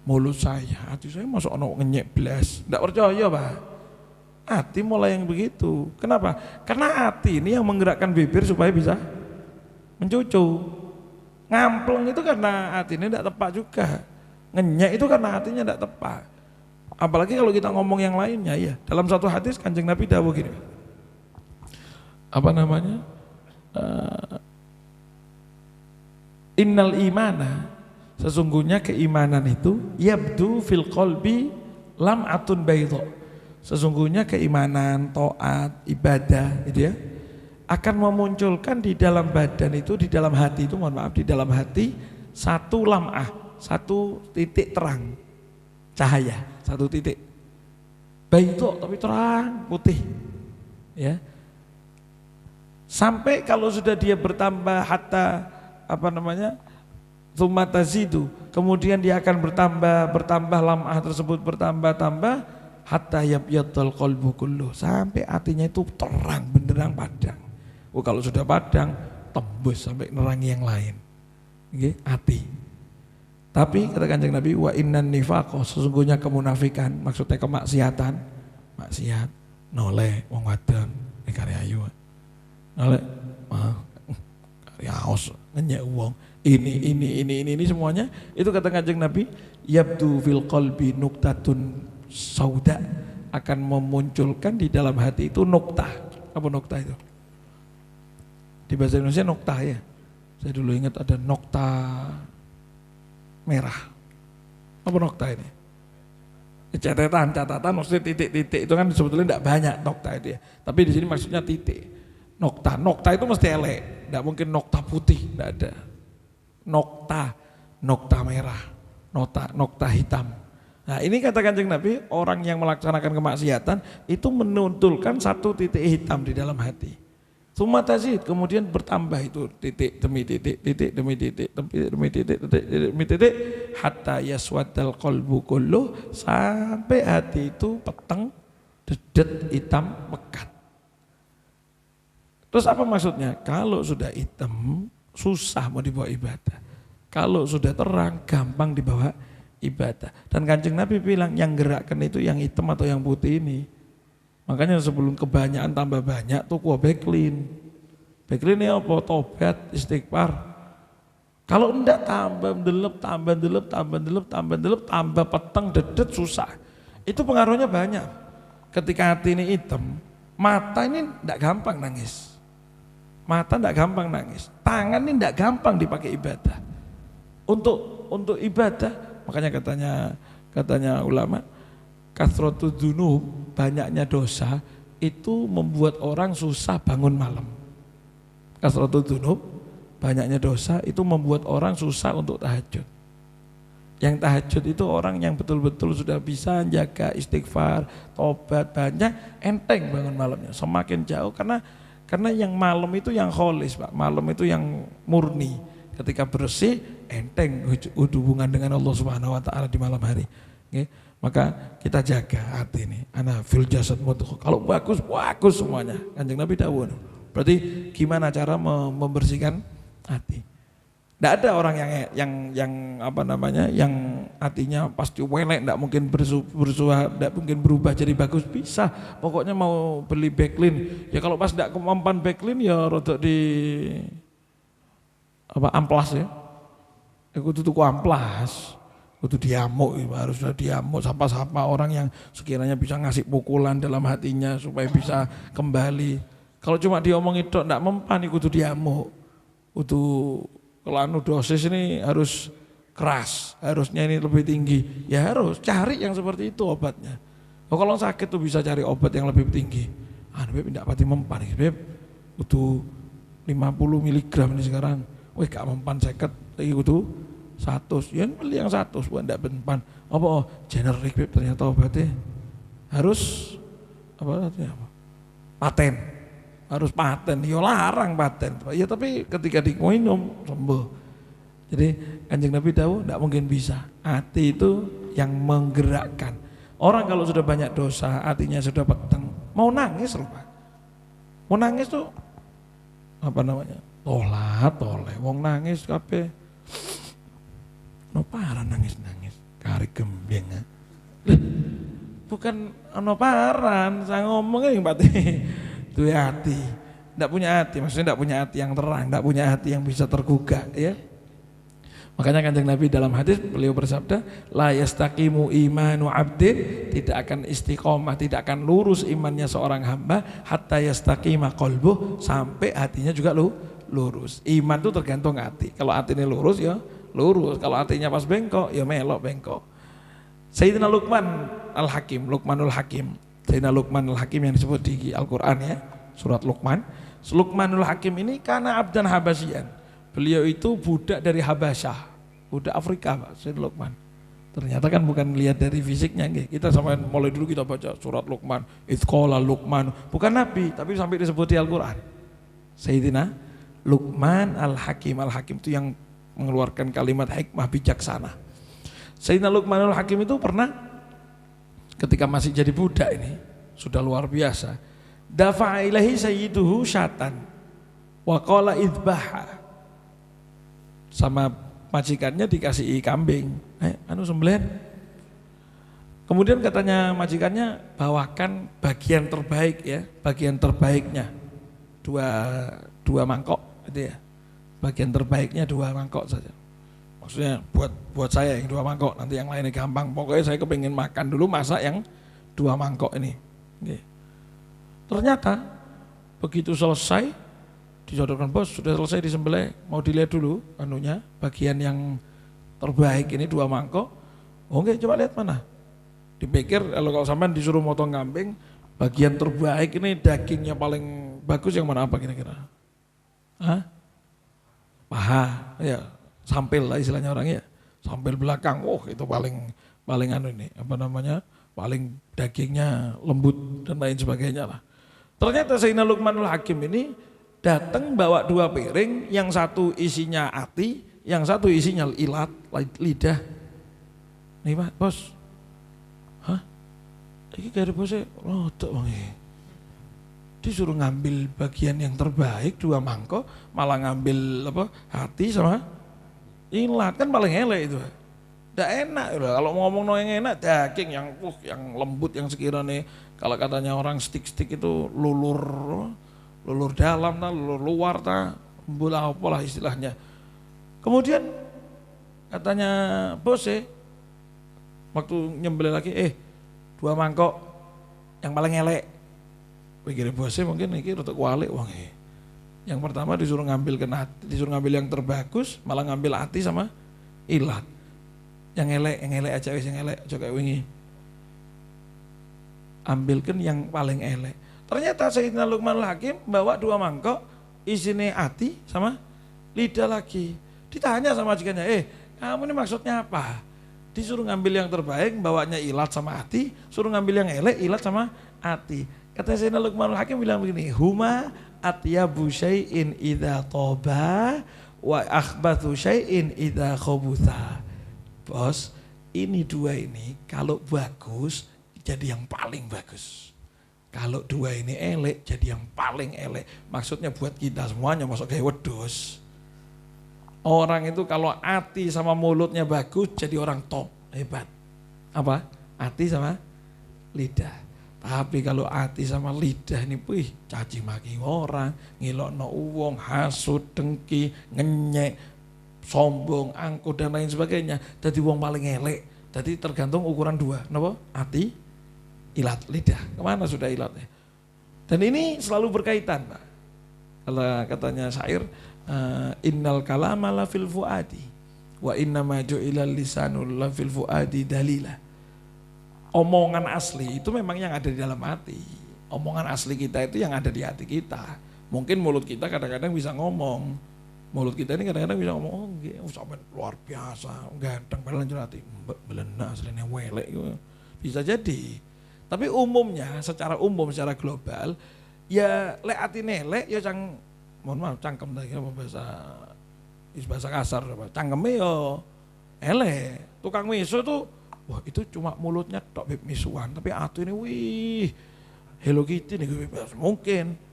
[SPEAKER 1] mulut saya, hati saya masuk ono ngenyek blas. Enggak percaya, Pak. Hati mulai yang begitu. Kenapa? Karena hati ini yang menggerakkan bibir supaya bisa mencucu. Ngampleng itu karena hati ini tidak tepat juga. Ngenyek itu karena hatinya tidak tepat. Apalagi kalau kita ngomong yang lainnya, ya. Dalam satu hadis Kanjeng Nabi dawuh gini. Apa namanya? Innal imana, sesungguhnya keimanan itu yabdu fil qalbi lam'atun baydha. Sesungguhnya keimanan, taat, ibadah gitu ya, akan memunculkan di dalam badan itu, di dalam hati itu, mohon maaf, di dalam hati satu lam'ah, satu titik terang, cahaya, satu titik. Baydha tapi terang, putih. Ya. Sampai kalau sudah dia bertambah hatta apa namanya? Tsumma tazidu, kemudian dia akan bertambah lam'ah tersebut bertambah hatta yabyadul qalbu kulluh, sampai hatinya itu terang benderang padang. Oh, kalau sudah padang tembus sampai nerangi yang lain. Nggih, hati. Tapi kata Kanjeng Nabi, wa innan nifaqah, sesungguhnya kemunafikan, maksudnya kemaksiatan, maksiat, noleh wong wadon, karya ayu. Noleh karya aos, ngenyek wong. Ini semuanya itu kata Kanjeng Nabi, yabdu fil qalbi nuktatun sauda, akan memunculkan di dalam hati itu noktah. Apa noktah itu? Di bahasa Indonesia noktah ya. Saya dulu ingat ada noktah merah. Apa noktah ini? Catatan maksudnya titik-titik itu kan sebetulnya tidak banyak noktah itu ya. Tapi di sini maksudnya titik. Noktah itu mesti elek. Tidak mungkin noktah putih, tidak ada. Noktah merah, noktah hitam. Nah, ini kata Kanjeng Nabi, orang yang melaksanakan kemaksiatan itu menuntulkan satu titik hitam di dalam hati. Tsumma tazid, kemudian bertambah itu titik demi titik, titik demi titik, demi titik, titik demi titik, hatta yaswaddal qalbu kulluh, sampai hati itu peteng, dedet, hitam, pekat. Terus apa maksudnya? Kalau sudah hitam, susah mau dibawa ibadah. Kalau sudah terang, gampang dibawa ibadah. Dan Kanjeng Nabi bilang yang gerakkan itu yang hitam atau yang putih ini. Makanya sebelum kebanyakan tambah banyak tuh backclean. Backclean ini apa? Tobat, istighfar. Kalau enggak tambah peteng, dedet, susah. Itu pengaruhnya banyak. Ketika hati ini hitam, mata ini enggak gampang nangis. Tangan ini enggak gampang dipakai ibadah. Untuk ibadah, makanya katanya ulama, kasratu dzunub, banyaknya dosa itu membuat orang susah bangun malam. Kasratu dzunub, banyaknya dosa itu membuat orang susah untuk tahajud. Yang tahajud itu orang yang betul-betul sudah bisa jaga istighfar, tobat banyak, enteng bangun malamnya. Semakin jauh karena yang malam itu yang kholis, Pak. Malam itu yang murni. Ketika bersih, enteng hubungan dengan Allah Subhanahu wa taala di malam hari. Okay? Maka kita jaga hati ini. Ana fil jasad mudghah. Kalau bagus semuanya. Kanjeng Nabi dawuh. Berarti gimana cara membersihkan hati? Tidak ada orang yang apa namanya, yang hatinya pasti welek, tidak mungkin tidak mungkin berubah jadi bagus, bisa. Pokoknya mau beli backlink, ya kalau pas tidak kemampuan backlink ya rodok di apa amplas ya. Aku tuh amplas, kudu diamuk, harus diamuk sapa-sapa orang yang sekiranya bisa ngasih pukulan dalam hatinya supaya bisa kembali. Kalau cuma diomongin tok tidak mempan, kudu diamuk, kudu. Kalau anu dosis ini harus keras, harusnya ini lebih tinggi, ya harus cari yang seperti itu obatnya. Oh, kalau sakit tuh bisa cari obat yang lebih tinggi. Beb tidak pati mempan, beb, butuh 50 mg ini sekarang. Wih gak mempan 50, lagi butuh 100, ya beli yang 100, buat tidak mempan. Apa generik beb, ternyata obatnya harus apa? Paten. Harus paten, ya larang paten. Ya tapi ketika diminum sembuh. Jadi Kanjeng Nabi tahu tidak mungkin bisa. Hati itu yang menggerakkan. Orang kalau sudah banyak dosa, hatinya sudah peteng, mau nangis loh Pak. Mau nangis tuh apa namanya? Toleh. Wong nangis kabeh. No parah nangis. Kari gembeng. Bukan ono paran, saya ngomong yang pati. Itu hati, tidak punya hati, maksudnya tidak punya hati yang terang, tidak punya hati yang bisa tergugah, ya. Makanya Kanjeng Nabi dalam hadis beliau bersabda, la yastaqimu imanu abdin, tidak akan istiqomah, tidak akan lurus imannya seorang hamba hatta yastaqima qalbuh, sampai hatinya juga lurus. Iman itu tergantung hati. Kalau hatinya lurus ya lurus, kalau hatinya pas bengkok ya melok bengkok. Sayyidina Luqman Luqmanul Hakim. Sayyidina Luqmanul Hakim yang disebut di Al-Quran ya, surat Luqman. Luqmanul Hakim ini karena abdan Habasyian. Beliau itu budak dari Habasyah, budak Afrika Pak, Sayyidina Luqman. Ternyata kan bukan lihat dari fisiknya, kita sampai mulai dulu kita baca surat Luqman, Itsqala Luqman, bukan Nabi, tapi sampai disebut di Al-Quran. Sayyidina Luqman Al-Hakim itu yang mengeluarkan kalimat hikmah bijaksana. Sayyidina Luqmanul Hakim itu pernah ketika masih jadi budak ini sudah luar biasa. Dafa'a ilahi sayyiduhu syatan wa qala idbaha. Sama majikannya dikasih kambing, sembelih. Kemudian katanya majikannya, bawakan bagian terbaik ya, bagian terbaiknya. Dua mangkok gitu ya. Bagian terbaiknya 2 mangkok saja. Maksudnya buat saya yang 2 mangkok, nanti yang lainnya gampang. Pokoknya saya kepingin makan dulu, masak yang 2 mangkok ini. Oke. Ternyata begitu selesai disodorkan, bos sudah selesai disembelih, mau dilihat dulu anunya, bagian yang terbaik ini 2 mangkok. Oke, coba lihat mana. Dipikir kalau sampean disuruh motong kambing, bagian terbaik ini dagingnya paling bagus yang mana, apa kira-kira? Paha, ya. Sampil lah istilahnya orang ya, sampil belakang, itu paling anu ini, apa namanya, paling dagingnya lembut dan lain sebagainya lah. Ternyata Sayyidina Luqmanul Hakim ini datang bawa 2 piring, yang satu isinya hati, yang satu isinya ilat, lidah. Nih Pak, bos, ini gak ada bosnya, rotok bang. Disuruh ngambil bagian yang terbaik 2 mangkok, malah ngambil apa hati sama ilat, kan paling elek itu. Tidak enak kalau mau ngomong yang enak, daging yang lembut, yang sekiranya kalau katanya orang stik itu lulur dalam lulur luar bola apalah istilahnya. Kemudian katanya bosnya waktu nyembelih lagi, 2 mangkok yang paling elek. Pikir bosnya mungkin ini rotok walik wong. Yang pertama disuruh ngambil yang terbagus, malah ngambil hati sama ilat. Yang elek aja wis, yang elek aja kayak wingi. Ambilkan yang paling elek. Ternyata Sayyidina Luqmanul Hakim bawa 2 mangkok, isinya hati sama lidah lagi. Ditanya sama majikannya, kamu ini maksudnya apa? Disuruh ngambil yang terbaik, bawanya ilat sama hati, suruh ngambil yang elek, ilat sama hati. Kata Sayyidina Luqmanul Hakim bilang begini, huma atyabu syai'in idza toba wa akhbathu syai'in idza khobutha. Bos, ini 2 ini kalau bagus jadi yang paling bagus. Kalau 2 ini elek jadi yang paling elek. Maksudnya buat kita semuanya, masuk kayak wedhus. Orang itu kalau hati sama mulutnya bagus jadi orang top, hebat. Apa? Hati sama lidah. Tapi kalau hati sama lidah ini caci maki orang, ngilokno wong, hasud, dengki, ngenyek, sombong, angkuh dan lain sebagainya. Jadi wong paling elek. Jadi tergantung ukuran dua, napa? Hati, ilat, lidah. Kemana sudah ilatnya? Dan ini selalu berkaitan, Pak. Kalau katanya syair, innal kalama la fil fuadi wa inna ma ju'ilal lisanul la fil fuadi dalila. Omongan asli itu memang yang ada di dalam hati. Omongan asli kita itu yang ada di hati kita. Mungkin mulut kita kadang-kadang bisa ngomong. Mulut kita ini kadang-kadang bisa ngomong, oh nggih, sampean luar biasa, ganteng padahal lanjut hati. Belena asline welek gitu. Bisa jadi. Tapi umumnya, secara umum, secara global, ya lek atine elek ya mohon maaf cangkem tadi apa bahasa kasar apa. Cangkeme ya elek. Tukang miso tuh wah itu cuma mulutnya tok misuan, tapi atine wih Hello Kitty nih mungkin.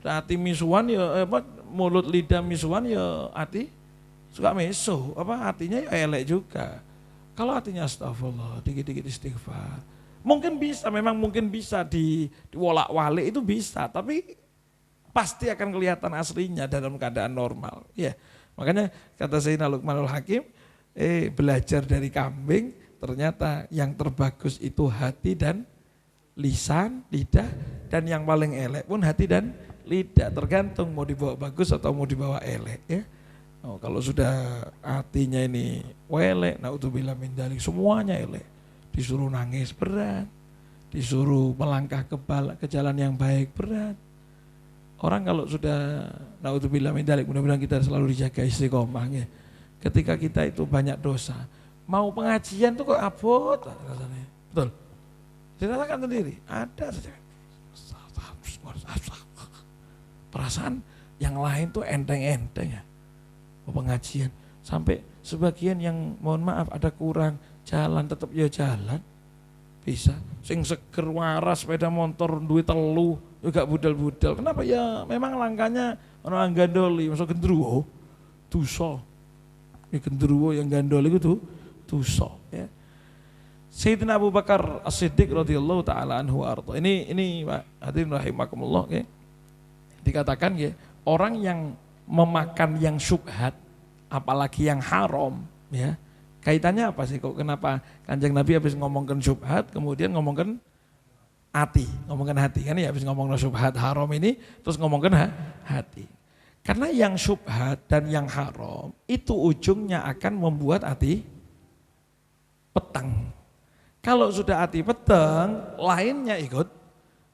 [SPEAKER 1] Hati misuan ya mulut lidah misuan ya hati suka miso, hatinya ya elek juga. Kalau hatinya astagfirullah, dikit-dikit istighfar. Mungkin bisa, memang mungkin bisa diwolak-walik itu bisa, tapi pasti akan kelihatan aslinya dalam keadaan normal. Ya, makanya kata Sayyidina Luqmanul Hakim, belajar dari kambing, ternyata yang terbagus itu hati dan lisan, lidah, dan yang paling elek pun hati dan lidah. Tergantung mau dibawa bagus atau mau dibawa elek. Ya. Oh, kalau sudah hatinya ini elek, naudzubillah min dzalik, semuanya elek. Disuruh nangis berat, disuruh melangkah ke jalan yang baik berat. Orang kalau sudah naudzubillah min dzalik, mudah-mudahan kita selalu dijaga istiqomah ya. Ketika kita itu banyak dosa, mau pengajian tuh kok abot rasanya. Betul. Dirasakan sendiri, ada saja. Perasaan yang lain tuh enteng-enteng ya. Pengajian sampai sebagian yang mohon maaf ada kurang jalan tetap ya jalan. Bisa. Sing seger waras sepeda motor duit telu juga budal-budal. Kenapa ya? Memang langkahnya orang gandoli, masuk gendruwo, dosa. Ini gendruwo yang gandoli itu dosa. Ya. Sayyidina Abu Bakar As-Siddiq radhiyallahu taala anhu arda. Ini Pak hadirin rahimakumullah ya. Dikatakan ya, orang yang memakan yang syubhat apalagi yang haram ya. Kaitannya apa sih kok kenapa Kanjeng Nabi habis ngomongkan syubhat kemudian ngomongkan hati kan ya, habis ngomongkan syubhat haram ini terus ngomongkan hati. Karena yang syubhat dan yang haram itu ujungnya akan membuat hati peteng. Kalau sudah hati peteng, lainnya ikut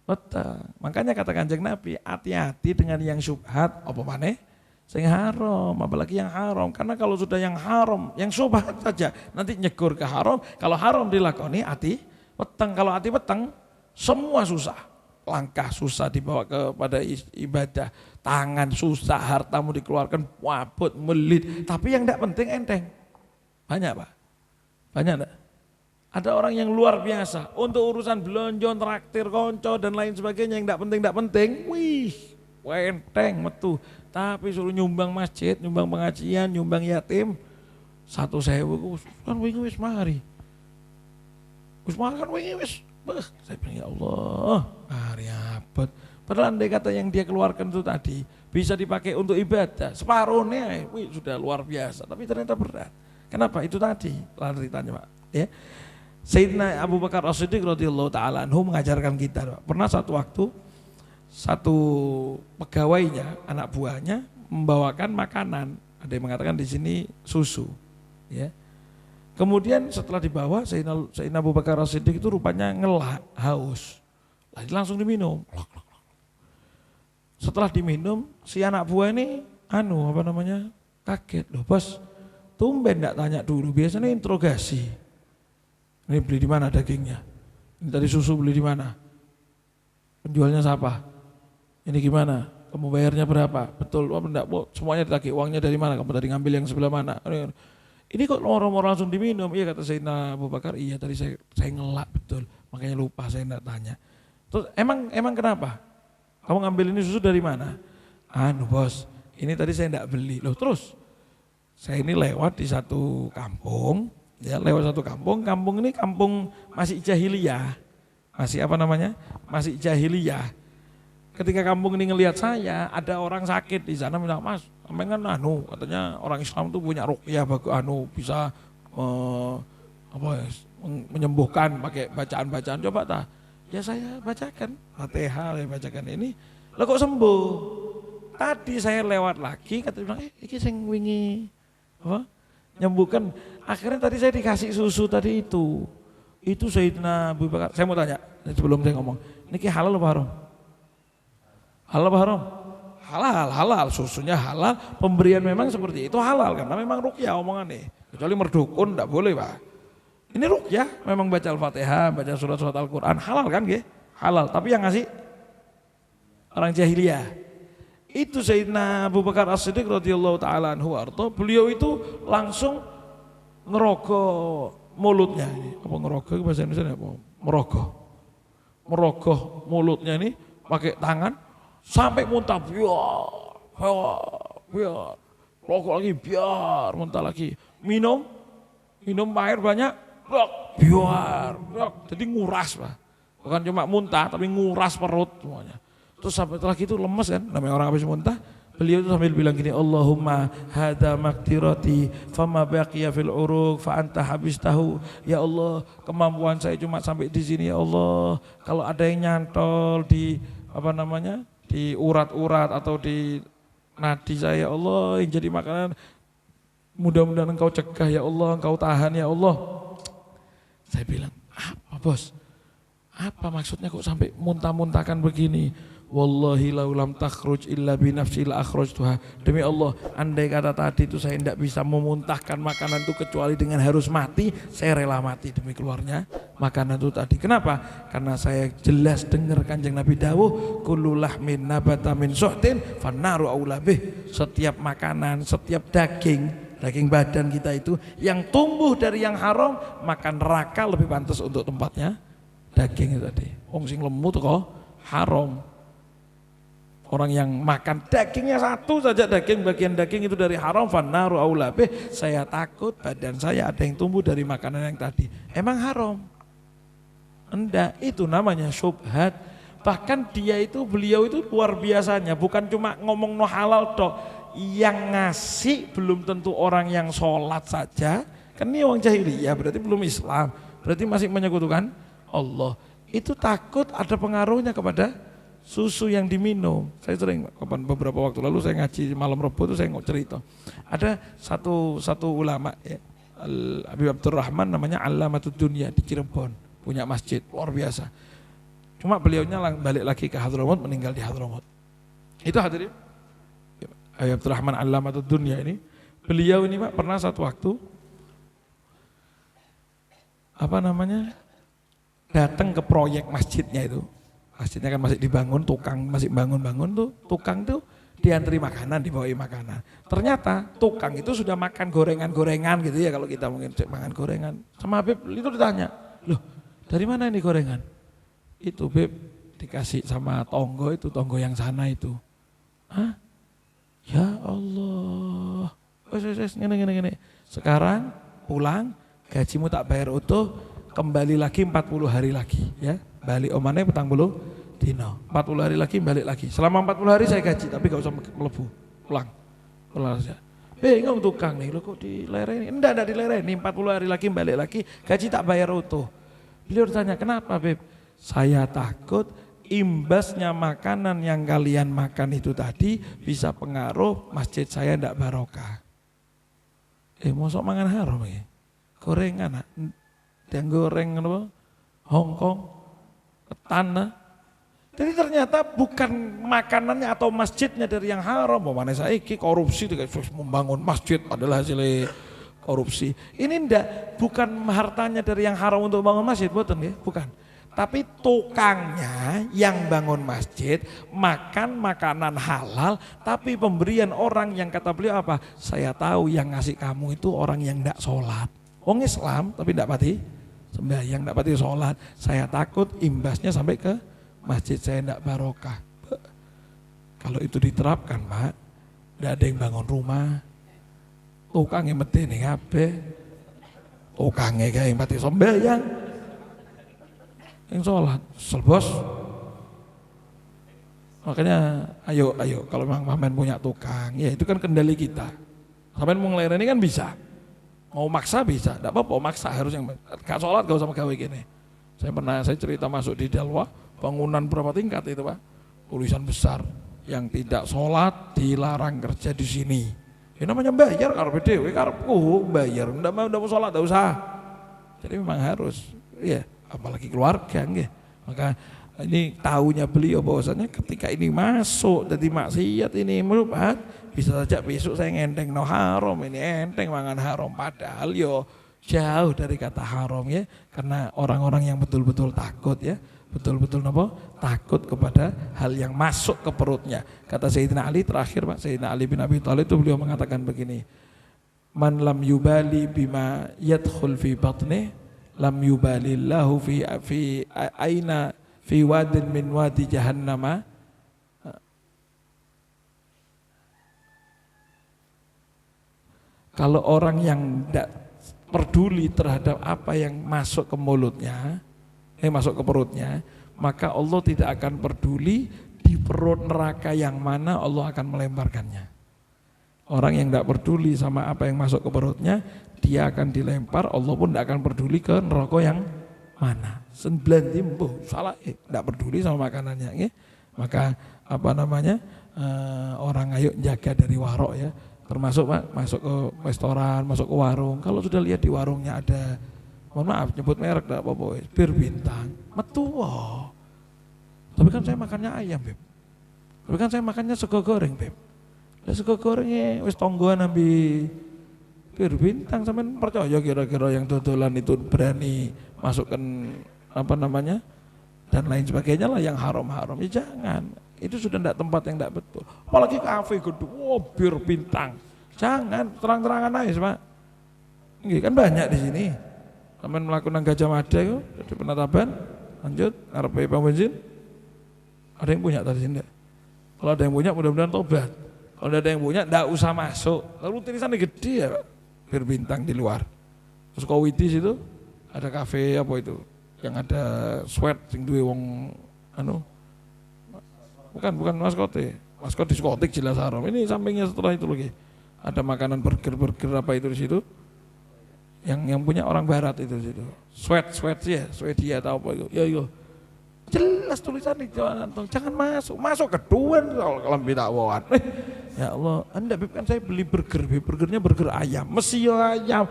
[SPEAKER 1] peteng. Makanya kata Kanjeng Nabi, hati-hati dengan yang syubhat apa maneh sing haram, apalagi yang haram. Karena kalau sudah yang haram, yang syubhat saja nanti nyegur ke haram. Kalau haram dilakoni hati peteng. Kalau hati peteng, semua susah. Langkah susah dibawa kepada ibadah, tangan susah, hartamu dikeluarkan wabut, melit. Tapi yang tidak penting enteng. Banyak Pak, banyak enggak? Ada orang yang luar biasa untuk urusan belanja, traktir, konco dan lain sebagainya yang tidak penting, wih, enteng metu. Tapi suruh nyumbang masjid, nyumbang pengajian, nyumbang yatim, 1.000 kan wingi wis mari. Wis makan wingi wis. Saya bilang ya Allah, hari abad. Padahal andai kata yang dia keluarkan itu tadi bisa dipakai untuk ibadah, separuhnya wih, sudah luar biasa, tapi ternyata berat. Kenapa? Itu tadi ceritanya Pak. Ya. Sayyidina Abu Bakar As-Siddiq radhiyallahu taala anhu mengajarkan kita. Pernah satu waktu satu pegawainya, anak buahnya membawakan makanan. Ada yang mengatakan di sini susu, ya. Kemudian setelah dibawa Sayyidina Abu Bakar As-Siddiq itu rupanya ngelak, haus. Langsung diminum. Setelah diminum, si anak buah ini kaget. Loh, Bos, tumben enggak tanya dulu, biasanya interogasi. Ini beli di mana dagingnya? Ini tadi susu beli di mana? Penjualnya siapa? Ini gimana? Kamu bayarnya berapa? Betul apa enggak? Semuanya ditagih, uangnya dari mana? Kamu tadi ngambil yang sebelah mana? Ini kok lorong-lorong langsung diminum? Iya kata Sayyidina Abu Bakar, iya tadi saya ngelak betul. Makanya lupa saya enggak tanya. Terus emang kenapa? Kamu ngambil ini susu dari mana? Bos, ini tadi saya enggak beli. Loh terus? Saya ini lewat di satu kampung, ya lewat satu kampung. Kampung ini kampung masih jahiliyah, masih apa namanya? Masih jahiliyah. Ketika kampung ini ngelihat saya, ada orang sakit di sana bilang, Mas, sampean kan katanya orang Islam tuh punya ruqyah bagus, bisa menyembuhkan pakai bacaan-bacaan, coba tak? Ya saya bacakan, Fatihah saya bacakan ini, lo kok sembuh? Tadi saya lewat lagi, kata bilang, ini sing wingi nyembuhkan. Akhirnya tadi saya dikasih susu tadi itu Sayyidina Abu Bakar. Saya mau tanya sebelum saya ngomong, ini halal apa haram? Halal apa haram? Halal, susunya halal, pemberian memang seperti itu halal karena memang ruqyah omongannya. Kecuali merdukun enggak boleh, Pak. Ini ruqyah, memang baca Al-Fatihah, baca surat-surat Al-Quran, halal kan nggih? Halal, tapi yang ngasih orang jahiliyah. Itu Sayyidina Abu Bakar As-Siddiq radhiyallahu taala anhu arto, beliau itu langsung ngerogoh mulutnya ini. Apa ngerogoh bahasa Indonesia apa? Merogoh mulutnya ini pakai tangan sampai muntah, biar, rokok lagi, biar, muntah lagi, minum air banyak, biar, jadi nguras, Pak. Bukan cuma muntah, tapi nguras perut semuanya. Terus sampai lagi itu lemes kan, namanya orang habis muntah, beliau itu sambil bilang gini, Allahumma hada maktirati fama baqiya fil uruq fa anta habistahu. Ya Allah, kemampuan saya cuma sampai di sini ya Allah. Kalau ada yang nyantol di di urat-urat atau di nadi saya, ya Allah, yang jadi makanan mudah-mudahan engkau cegah ya Allah, engkau tahan ya Allah. Saya bilang, apa bos? Apa maksudnya kok sampai muntah-muntahkan begini? Wallahi laulam takhruj illa binafsi la akhrajtuha. Demi Allah, andai kata tadi itu saya tidak bisa memuntahkan makanan itu kecuali dengan harus mati, saya rela mati demi keluarnya makanan itu tadi. Kenapa? Karena saya jelas dengar Kanjeng Nabi dawuh, kullu lahmin nabata min suhtin fannaru aula bih. Setiap makanan, setiap daging badan kita itu yang tumbuh dari yang haram, maka neraka lebih pantas untuk tempatnya daging itu tadi. Wong sing lemut kok haram. Orang yang makan dagingnya satu saja, bagian daging itu dari haram, fannaru aula bih. Saya takut badan saya ada yang tumbuh dari makanan yang tadi. Emang haram? Enggak, itu namanya syubhat. Bahkan beliau itu luar biasanya, bukan cuma ngomong no halal dok. Yang ngasih belum tentu orang yang sholat saja. Kan ini orang jahiliyah, berarti belum Islam, berarti masih menyekutukan Allah. Itu takut ada pengaruhnya kepada susu yang diminum. Saya sering, beberapa waktu lalu saya ngaji malam Rebo itu saya cerita. Ada satu ulama ya, Habib Abdurrahman namanya Allamatud Dunya di Cirebon, punya masjid luar biasa. Cuma beliaunya balik lagi ke Hadramaut, meninggal di Hadramaut. Itu hadirin Habib Abdurrahman Allamatud Dunya ini, beliau ini Pak pernah satu waktu datang ke proyek masjidnya itu. Masjidnya kan masih dibangun, tukang masih bangun-bangun tuh, tukang tuh diantri makanan, dibawain makanan. Ternyata tukang itu sudah makan gorengan-gorengan gitu ya, kalau kita mungkin makan gorengan. Sama Habib itu ditanya, loh dari mana ini gorengan? Itu Beb dikasih sama tonggo yang sana itu. Hah? Ya Allah. Gini. Sekarang pulang, gajimu tak bayar utuh, kembali lagi 40 hari lagi ya. Balik omane 40 dino. 40 hari lagi balik lagi. Selama 40 hari saya gaji, tapi gak usah melebu. Pulang saja. Bingung tukang nih, lo kok dilereni? Enggak dilereni, 40 hari lagi balik lagi, gaji tak bayar utuh. Beliau bertanya, kenapa Beb? Saya takut imbasnya makanan yang kalian makan itu tadi bisa pengaruh masjid saya ndak barokah. Mosok mangan haram ya? Gorengan, yang goreng apa? Hongkong, ketan. Jadi ternyata bukan makanannya atau masjidnya dari yang haram. Mana saiki korupsi membangun masjid adalah hasil korupsi. Ini bukan hartanya dari yang haram untuk bangun masjid, bukan. Tapi tukangnya yang bangun masjid makan makanan halal, tapi pemberian orang yang kata beliau apa? Saya tahu yang ngasih kamu itu orang yang tidak sholat. Wong Islam tapi tidak pati sembahyang, tidak pati sholat. Saya takut imbasnya sampai ke masjid saya tidak barokah. Kalau itu diterapkan Pak, tidak ada yang bangun rumah, Tukange medene kabeh. Tukange kae mati sembahyang. Yang sholat, selbos. Makanya ayo kalau memang pamen punya tukang, ya itu kan kendali kita. Sampai mau ngelereni kan bisa. Mau maksa bisa, tidak apa-apa maksa harus yang gak sholat gak usah gawe gini. Saya cerita masuk di Dalwa, bangunan berapa tingkat itu Pak, tulisan besar, yang tidak sholat dilarang kerja di sini. Ini namanya bayar karpe dewe, karepku bayar, ndak mau sholat tidak usah. Jadi memang harus, ya apalagi keluarga, ya. Maka ini tahunya beliau bahwasanya ketika ini masuk jadi maksiat ini merupakan bisa saja besok saya ngendeng no haram, ini enteng mangan haram, padahal yo jauh dari kata haram ya, karena orang-orang yang betul-betul takut ya, betul-betul takut kepada hal yang masuk ke perutnya. Kata Sayyidina Ali terakhir Pak, Sayyidina Ali bin Abi Thalib itu beliau mengatakan begini, man lam yubali bima yadkhul fi batni lam yubalillahu fi aina fi wadin min wadi jahannama. Kalau orang yang tidak peduli terhadap apa yang masuk ke mulutnya, masuk ke perutnya, maka Allah tidak akan peduli di perut neraka yang mana Allah akan melemparkannya. Orang yang tidak peduli sama apa yang masuk ke perutnya, dia akan dilempar, Allah pun tidak akan peduli ke neraka yang mana. Sembilan timbuh, salah, tidak peduli sama makanannya. Ya. Maka orang ayo jaga dari warok ya. Termasuk Pak, masuk ke restoran, masuk ke warung. Kalau sudah lihat di warungnya ada, mohon maaf nyebut merek enggak apa-apa, bir bintang, metu. Tapi kan saya makannya ayam, Beb. Tapi kan saya makannya sego goreng, Beb. Lah sego gorengnya wis tonggoan ambi bir bintang, sampean percaya kira-kira yang dodolan itu berani masukkan dan lain sebagainya lah yang haram-haram. Ya jangan. Itu sudah tidak tempat yang tidak betul. Apalagi kafe gedung, bir bintang. Jangan, terang-terangan aja Pak. Ini kan banyak di sini. Sampeyan melakukan Gajah Mada itu, di Penetapan, lanjut, ngarepe pom bensin. Ada yang punya tadi sini? Kalau ada yang punya mudah-mudahan tobat. Kalau ada yang punya, tidak usah masuk. Lalu tulisannya gede ya Pak, bir bintang di luar. Terus Kowitis itu, ada kafe apa itu, yang ada sweat, sing duwe wong bukan maskote diskotik jelas haram. Ini sampingnya setelah itu lagi ada makanan burger apa itu di situ, yang punya orang barat itu di situ, Swedia atau apa itu, ya itu jelas tulisannya jangan masuk keduan kalau bidakwan. Ya Allah, anda kan saya beli burgernya burger ayam, mesio ayam,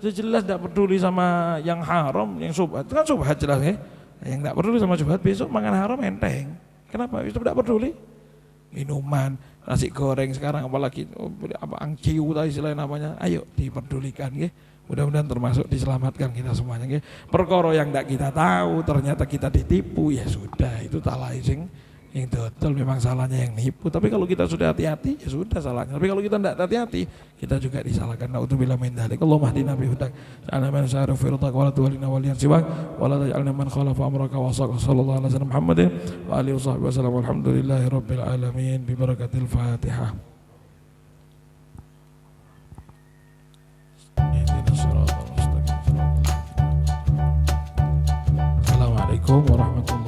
[SPEAKER 1] jelas tidak peduli sama yang haram, yang subhat, itu kan subhat jelas ya. Yang tidak peduli sama subhat besok makan haram enteng. Kenapa? Itu tidak peduli. Minuman, nasi goreng sekarang apalagi angciu tadi istilah namanya. Ayo diperdulikan ya. Mudah-mudahan termasuk diselamatkan kita semuanya ya. Perkara yang tidak kita tahu ternyata kita ditipu, ya sudah, itu talai sing yang total memang salahnya yang nipu. Tapi kalau kita sudah hati-hati ya sudah salahnya. Tapi kalau kita tidak hati-hati kita juga disalahkan. Na'udzubillah min dzalik. Allahumma hdina bi hudak. Ja'alna man sa'ara fi ridaq wa la tuwallina waliyan siwak wa la taj'alna man khalafa amraka wa sallallahu alaihi wasallam Muhammadin wa alihi wasallam. Alhamdulillahi rabbil alamin bi barakatil Fatihah. Assalamualaikum warahmatullahi